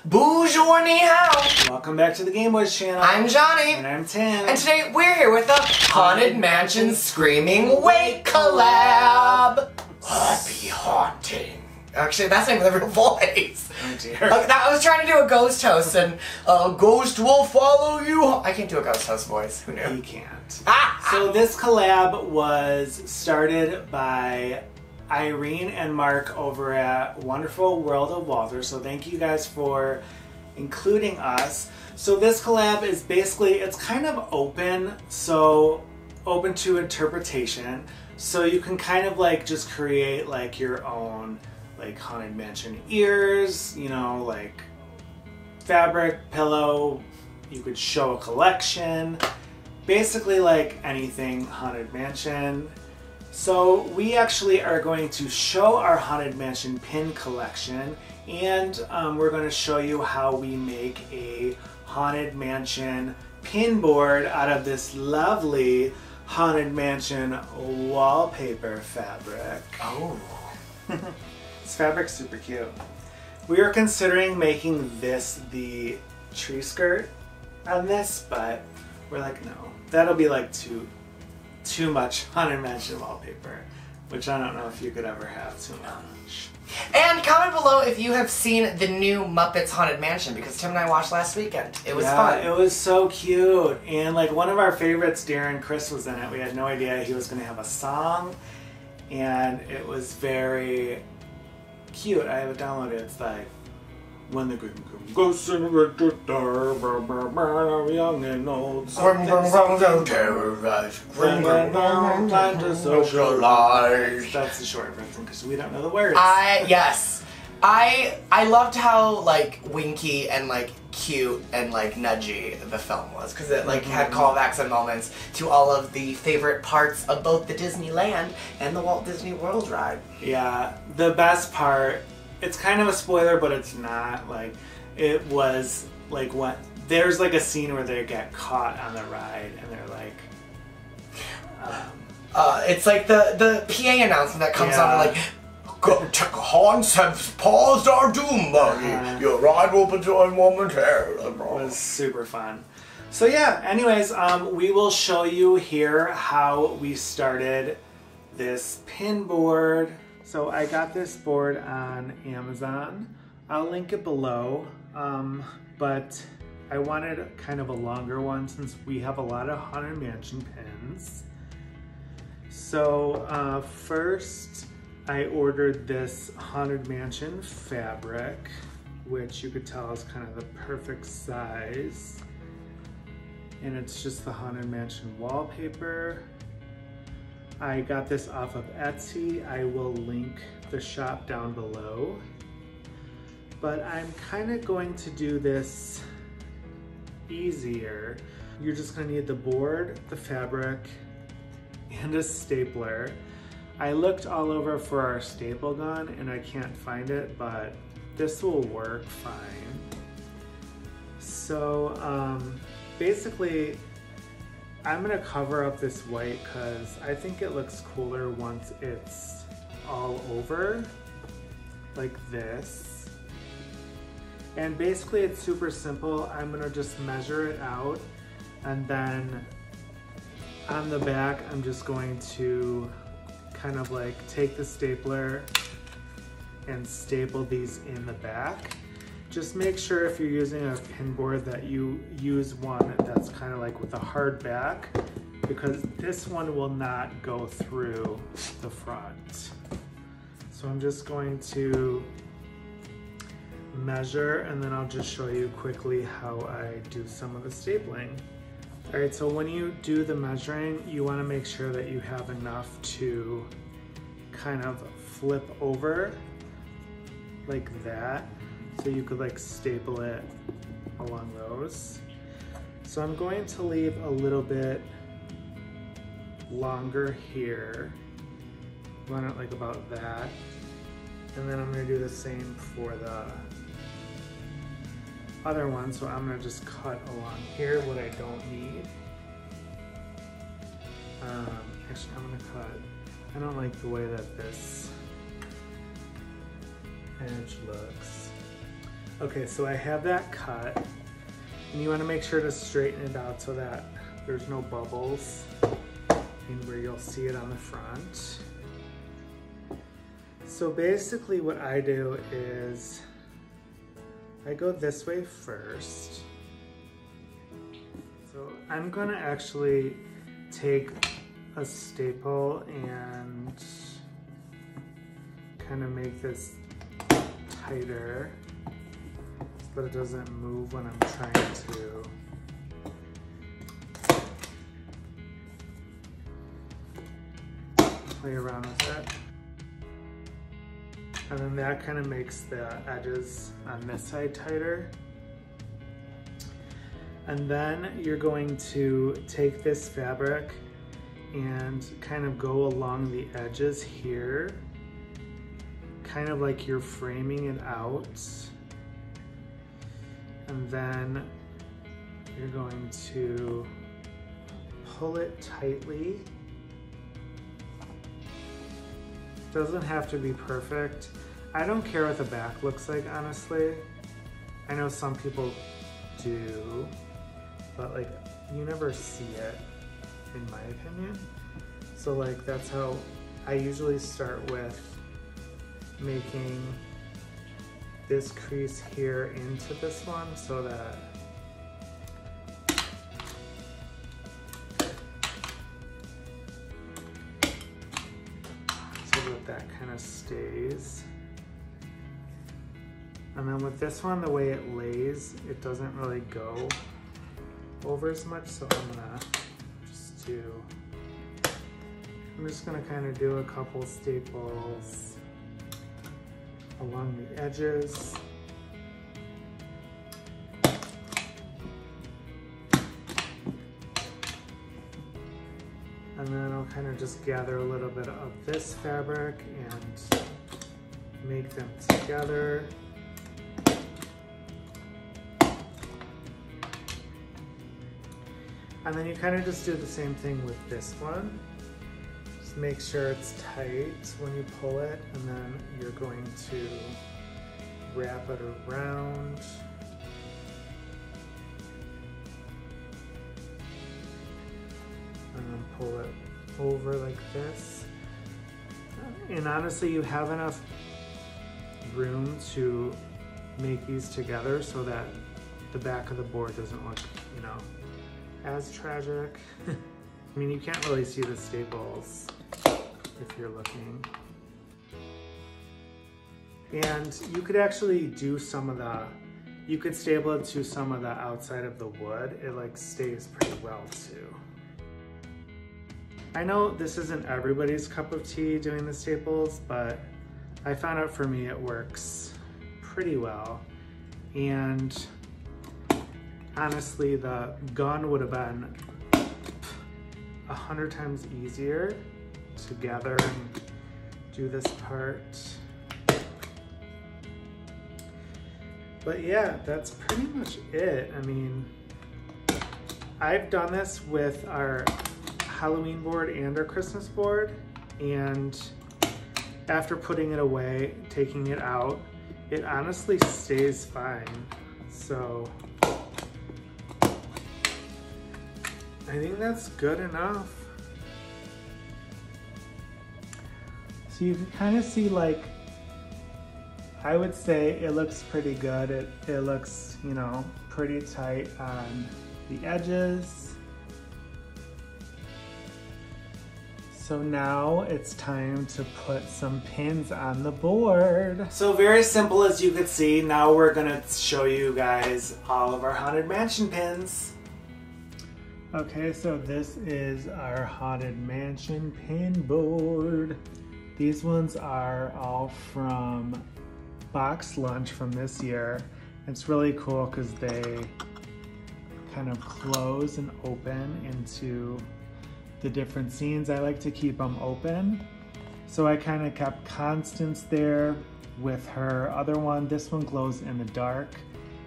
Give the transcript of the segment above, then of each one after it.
Bonjour, ni hao. Welcome back to the Gaymeboyz channel. I'm Johnny. And I'm Tim. And today we're here with the Haunted Mansion Screaming Wake collab. Happy haunting. Actually, that's not even the real voice. Oh dear. I was trying to do a ghost host and a ghost will follow you. I can't do a ghost host voice. Who knew? You can't. So this collab was started by Irene and Mark over at Wonderful World of Walter. So thank you guys for including us. So this collab is basically, it's kind of open, so open to interpretation. So you can kind of like just create like your own like Haunted Mansion ears, you know, like fabric, pillow. You could show a collection, basically like anything Haunted Mansion. So we actually are going to show our Haunted Mansion pin collection, and we're going to show you how we make a Haunted Mansion pin board out of this lovely Haunted Mansion wallpaper fabric. Oh. This fabric's super cute. We were considering making this the tree skirt on this, but we're like, no, that'll be like too much Haunted Mansion wallpaper, which I don't know if you could ever have too much. And comment below if you have seen the new Muppets Haunted Mansion, because Tim and I watched last weekend. It was fun. It was so cute. And like one of our favorites, Darren Chris, was in it. We had no idea he was going to have a song, and it was very cute. I have it downloaded. It's like, when the ghosts in Richard young and old, socialize. That's the short version because we don't know the words. Yes. I loved how like winky and like cute and like nudgy the film was, because it like had callbacks and moments to all of the favorite parts of both the Disneyland and the Walt Disney World ride. Yeah, the best part, it's kind of a spoiler, but it's not. Like, it was like what there's like a scene where they get caught on the ride and they're like it's like the PA announcement that comes on like, Hans have paused our doom buggy. Your ride will begin momentarily. It was super fun. So yeah, anyways, we will show you here how we started this pin board. So I got this board on Amazon. I'll link it below, but I wanted kind of a longer one since we have a lot of Haunted Mansion pins. So first I ordered this Haunted Mansion fabric, which you could tell is kind of the perfect size. And it's just the Haunted Mansion wallpaper. I got this off of Etsy. I will link the shop down below. But I'm kind of going to do this easier. You're just gonna need the board, the fabric, and a stapler. I looked all over for our staple gun and I can't find it, but this will work fine. So basically, I'm gonna cover up this white because I think it looks cooler once it's all over, like this. And basically it's super simple. I'm gonna just measure it out, and then on the back I'm just going to kind of like take the stapler and staple these in the back. Just make sure if you're using a pin board that you use one that's kind of like with a hard back, because this one will not go through the front. So I'm just going to measure, and then I'll just show you quickly how I do some of the stapling. All right, so when you do the measuring, you want to make sure that you have enough to kind of flip over like that, so you could like staple it along those. So I'm going to leave a little bit longer here, run it like about that, and then I'm going to do the same for the other one. So I'm going to just cut along here what I don't need. Actually, I'm going to cut, I don't like the way that this edge looks. Okay, so I have that cut, and you want to make sure to straighten it out so that there's no bubbles in where you'll see it on the front. So basically what I do is I go this way first. So I'm gonna actually take a staple and kind of make this tighter so that it doesn't move when I'm trying to play around with it. And then that kind of makes the edges on this side tighter. And then you're going to take this fabric and kind of go along the edges here, kind of like you're framing it out. And then you're going to pull it tightly. Doesn't have to be perfect. I don't care what the back looks like, honestly. I know some people do, but like you never see it, in my opinion. So like that's how I usually start with making this crease here into this one so that that kind of stays. And then with this one, the way it lays, it doesn't really go over as much, so I'm just gonna kind of do a couple staples along the edges. And then I'll kind of just gather a little bit of this fabric and make them together. And then you kind of just do the same thing with this one. Just make sure it's tight when you pull it, and then you're going to wrap it around. And then pull it over like this. And honestly, you have enough room to make these together so that the back of the board doesn't look, you know, as tragic. I mean, you can't really see the staples if you're looking. And you could actually do some of the, you could staple it to some of the outside of the wood. It like stays pretty well too. I know this isn't everybody's cup of tea doing the staples, but I found out for me it works pretty well. And honestly, the gun would have been 100 times easier to gather and do this part. But yeah, that's pretty much it. I mean, I've done this with our Halloween board and our Christmas board, and after putting it away, taking it out, it honestly stays fine. So I think that's good enough. So you can kind of see, like, I would say it looks pretty good. It looks, you know, pretty tight on the edges. So now it's time to put some pins on the board. So very simple, as you could see. Now we're gonna show you guys all of our Haunted Mansion pins. Okay, so this is our Haunted Mansion pin board. These ones are all from Box Lunch from this year. It's really cool because they kind of close and open into the different scenes. I like to keep them open. So I kind of kept Constance there with her other one. This one glows in the dark.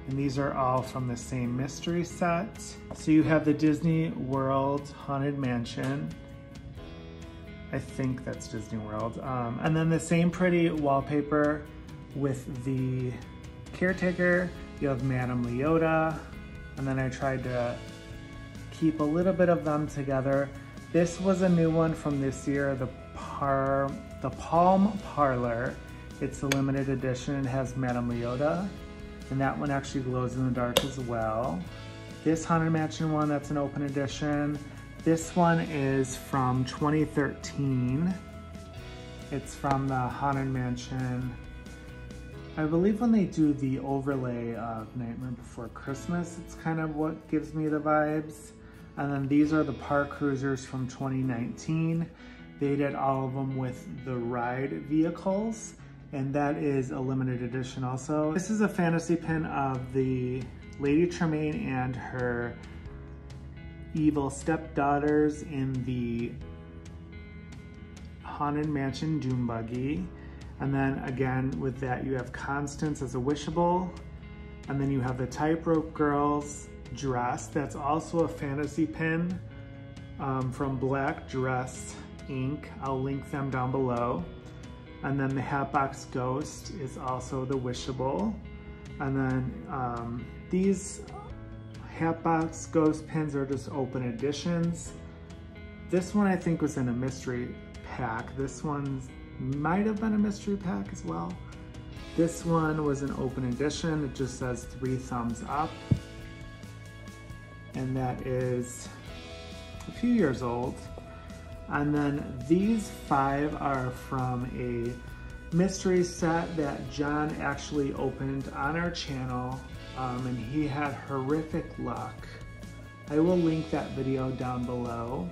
And these are all from the same mystery set. So you have the Disney World Haunted Mansion. I think that's Disney World. And then the same pretty wallpaper with the caretaker, you have Madame Leota, and then I tried to keep a little bit of them together. This was a new one from this year, the Palm Parlor. It's a limited edition. It has Madame Leota, and that one actually glows in the dark as well. This Haunted Mansion one, that's an open edition. This one is from 2013. It's from the Haunted Mansion. I believe when they do the overlay of Nightmare Before Christmas, it's kind of what gives me the vibes. And then these are the Park Cruisers from 2019. They did all of them with the ride vehicles, and that is a limited edition also. This is a fantasy pin of the Lady Tremaine and her evil stepdaughters in the Haunted Mansion Doom Buggy. And then again, with that, you have Constance as a wishable. And then you have the Tightrope Girls dress. That's also a fantasy pin from Black Dress Inc. I'll link them down below. And then the Hatbox Ghost is also the wishable. And then these Hatbox Ghost pins are just open editions. This one I think was in a mystery pack. This one might have been a mystery pack as well. This one was an open edition. It just says 3 thumbs up. And that is a few years old. And then these 5 are from a mystery set that John actually opened on our channel, and he had horrific luck. I will link that video down below.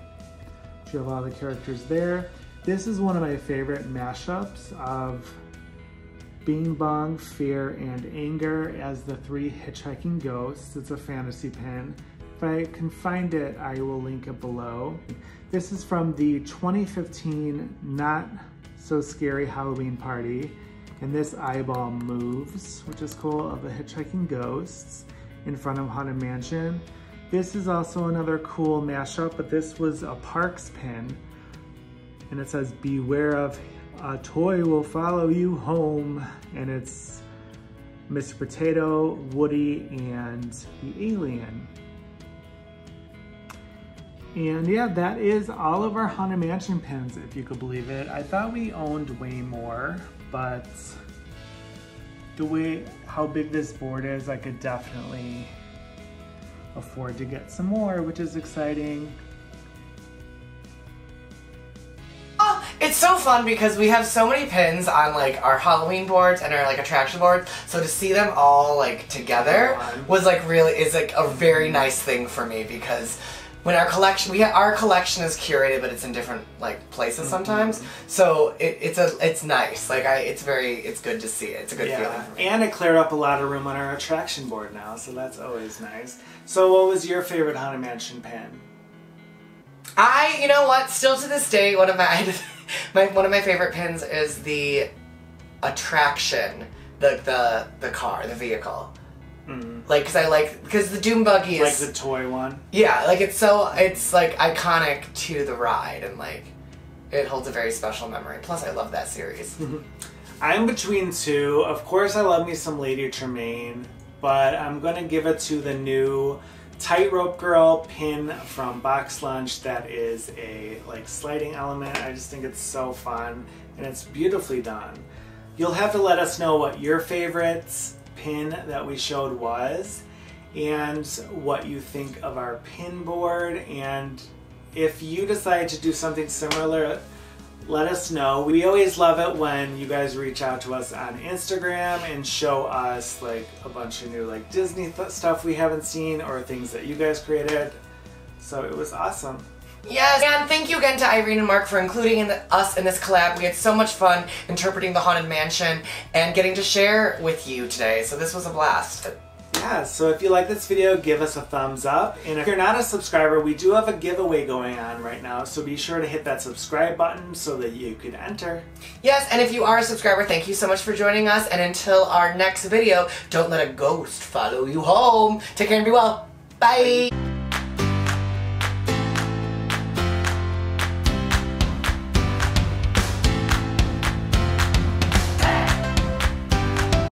You have all the characters there. This is one of my favorite mashups of Bing Bong, Fear, and Anger as the 3 hitchhiking ghosts. It's a fantasy pin. If I can find it, I will link it below. This is from the 2015 Not So Scary Halloween Party. And this eyeball moves, which is cool, of the hitchhiking ghosts in front of Haunted Mansion. This is also another cool mashup, but this was a Parks pin. And it says, beware of a toy will follow you home. And it's Mr. Potato, Woody, and the alien. And yeah, that is all of our Haunted Mansion pins, if you could believe it. I thought we owned way more, but the way how big this board is, I could definitely afford to get some more, which is exciting. It's so fun because we have so many pins on like our Halloween boards and our like attraction boards. So to see them all like together was like really is like a very nice thing for me, because when our collection our collection is curated, but it's in different like places sometimes. So it's nice. Like it's good to see it. It's a good feeling for me. And it cleared up a lot of room on our attraction board now, so that's always nice. So what was your favorite Haunted Mansion pin? You know what? Still to this day, one of my favorite pins is the attraction, the car, the vehicle. Like, because the Doom Buggy is like the toy one. Yeah, like it's like iconic to the ride, and like it holds a very special memory. Plus, I love that series. I'm between 2. Of course, I love me some Lady Tremaine, but I'm gonna give it to the new Tightrope Girl pin from Box Lunch. That is a like sliding element. I just think it's so fun, and it's beautifully done. You'll have to let us know what your favorites pin that we showed was, and what you think of our pin board, and if you decide to do something similar, let us know. We always love it when you guys reach out to us on Instagram and show us like a bunch of new like Disney stuff we haven't seen, or things that you guys created. So it was awesome. Yes, and thank you again to Irene and Mark for including us in this collab. We had so much fun interpreting the Haunted Mansion and getting to share with you today, so this was a blast. Yeah, so if you like this video, give us a thumbs up. And if you're not a subscriber, we do have a giveaway going on right now, so be sure to hit that subscribe button so that you can enter. Yes, and if you are a subscriber, thank you so much for joining us, and until our next video, don't let a ghost follow you home. Take care and be well. Bye!